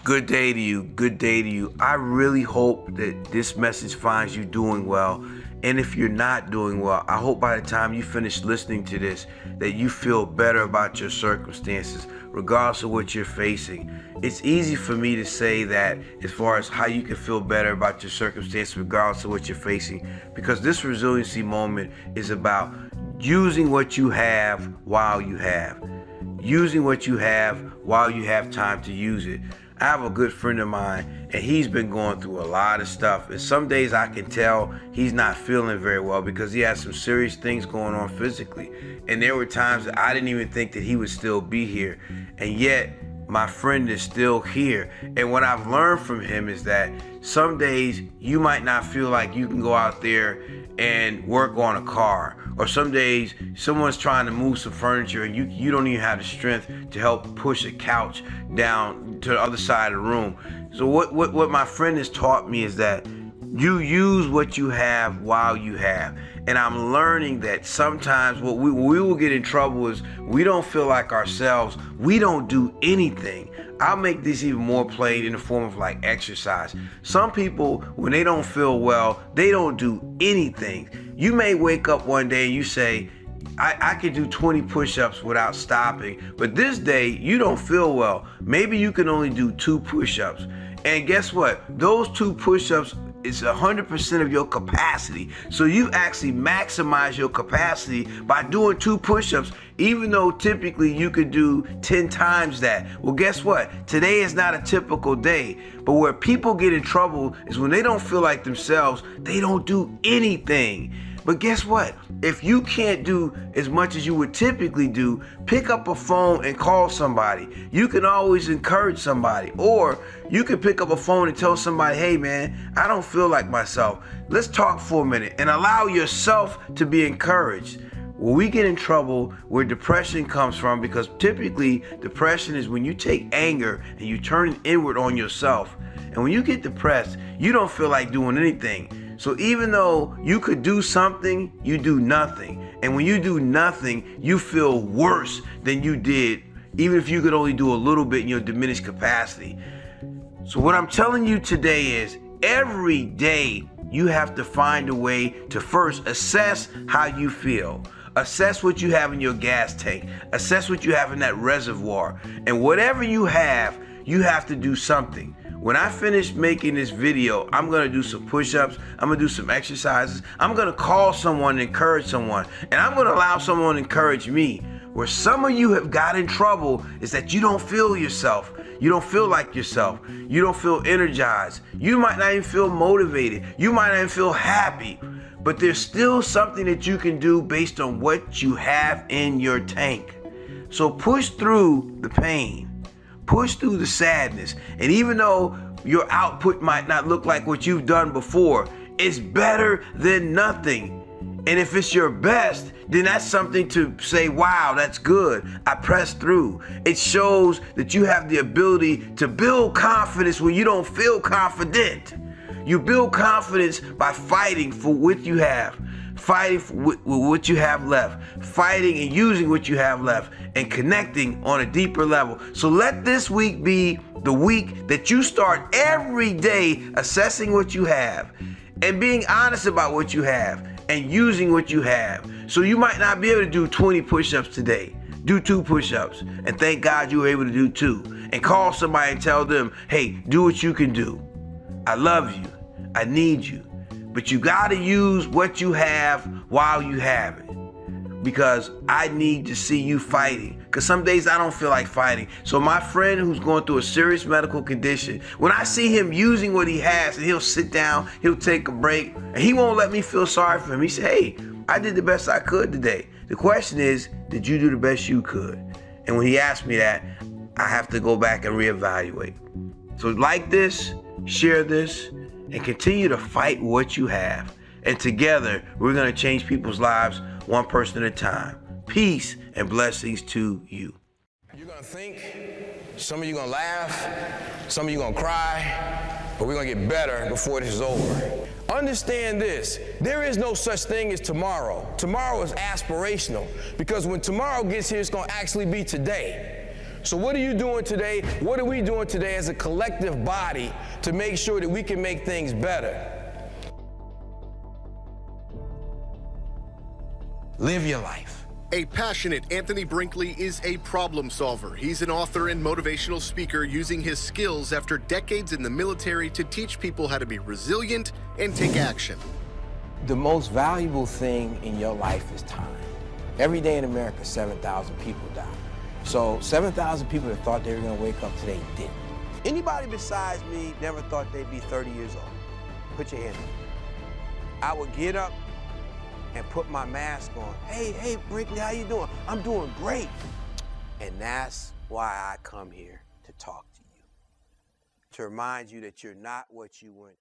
Good day to you. Good day to you. I really hope that this message finds you doing well. And if you're not doing well, I hope by the time you finish listening to this, that you feel better about your circumstances, regardless of what you're facing. It's easy for me to say that as far as how you can feel better about your circumstances, regardless of what you're facing, because this resiliency moment is about using what you have while you have. Using what you have while you have time to use it. I have a good friend of mine, and he's been going through a lot of stuff. And some days I can tell he's not feeling very well because he has some serious things going on physically. And there were times that I didn't even think that he would still be here. And yet, my friend is still here. And what I've learned from him is that some days you might not feel like you can go out there and work on a car. Or some days someone's trying to move some furniture and you don't even have the strength to help push a couch down to the other side of the room. So what my friend has taught me is that you use what you have while you have. And I'm learning that sometimes what we will get in trouble is we don't feel like ourselves. We don't do anything. I'll make this even more plain in the form of like exercise. Some people, when they don't feel well, they don't do anything. You may wake up one day and you say, I could do 20 push-ups without stopping, but this day you don't feel well. Maybe you can only do 2 push-ups. And guess what? Those 2 push-ups is 100% of your capacity. So you actually maximize your capacity by doing 2 push-ups, even though typically you could do 10 times that. Well, guess what? Today is not a typical day. But where people get in trouble is when they don't feel like themselves, they don't do anything. But guess what? If you can't do as much as you would typically do, pick up a phone and call somebody. You can always encourage somebody. Or you can pick up a phone and tell somebody, hey man, I don't feel like myself. Let's talk for a minute and allow yourself to be encouraged. When we get in trouble, where depression comes from, because typically depression is when you take anger and you turn it inward on yourself. And when you get depressed, you don't feel like doing anything. So even though you could do something, you do nothing. And when you do nothing, you feel worse than you did, even if you could only do a little bit in your diminished capacity. So what I'm telling you today is every day you have to find a way to first assess how you feel. Assess what you have in your gas tank. Assess what you have in that reservoir. And whatever you have to do something. When I finish making this video, I'm going to do some push-ups. I'm going to do some exercises. I'm going to call someone and encourage someone. And I'm going to allow someone to encourage me. Where some of you have got in trouble is that you don't feel yourself. You don't feel like yourself. You don't feel energized. You might not even feel motivated. You might not even feel happy. But there's still something that you can do based on what you have in your tank. So push through the pain. Push through the sadness. And even though your output might not look like what you've done before, it's better than nothing. And if it's your best, then that's something to say, wow, that's good. I pressed through. It shows that you have the ability to build confidence when you don't feel confident. You build confidence by fighting for what you have. Fighting with what you have left, fighting and using what you have left, and connecting on a deeper level. So let this week be the week that you start every day assessing what you have and being honest about what you have and using what you have. So you might not be able to do 20 push-ups today. Do 2 push-ups and thank God you were able to do 2. And call somebody and tell them, hey, do what you can do. I love you. I need you. But you got to use what you have while you have it. Because I need to see you fighting. Because some days I don't feel like fighting. So my friend who's going through a serious medical condition, when I see him using what he has, and he'll sit down, he'll take a break, and he won't let me feel sorry for him. He said, hey, I did the best I could today. The question is, did you do the best you could? And when he asked me that, I have to go back and reevaluate. So like this, share this, and continue to fight what you have. And together, we're going to change people's lives one person at a time. Peace and blessings to you. You're going to think, some of you going to laugh, some of you going to cry, but we're going to get better before this is over. Understand this, there is no such thing as tomorrow. Tomorrow is aspirational because when tomorrow gets here, it's going to actually be today. So what are you doing today? What are we doing today as a collective body to make sure that we can make things better? Live your life. A passionate Anthony Brinkley is a problem solver. He's an author and motivational speaker using his skills after decades in the military to teach people how to be resilient and take action. The most valuable thing in your life is time. Every day in America, 7,000 people die. So 7,000 people that thought they were gonna wake up today didn't. Anybody besides me never thought they'd be 30 years old? Put your hand up. I would get up and put my mask on. Hey, Brinkley, how you doing? I'm doing great. And that's why I come here to talk to you. To remind you that you're not what you weren't.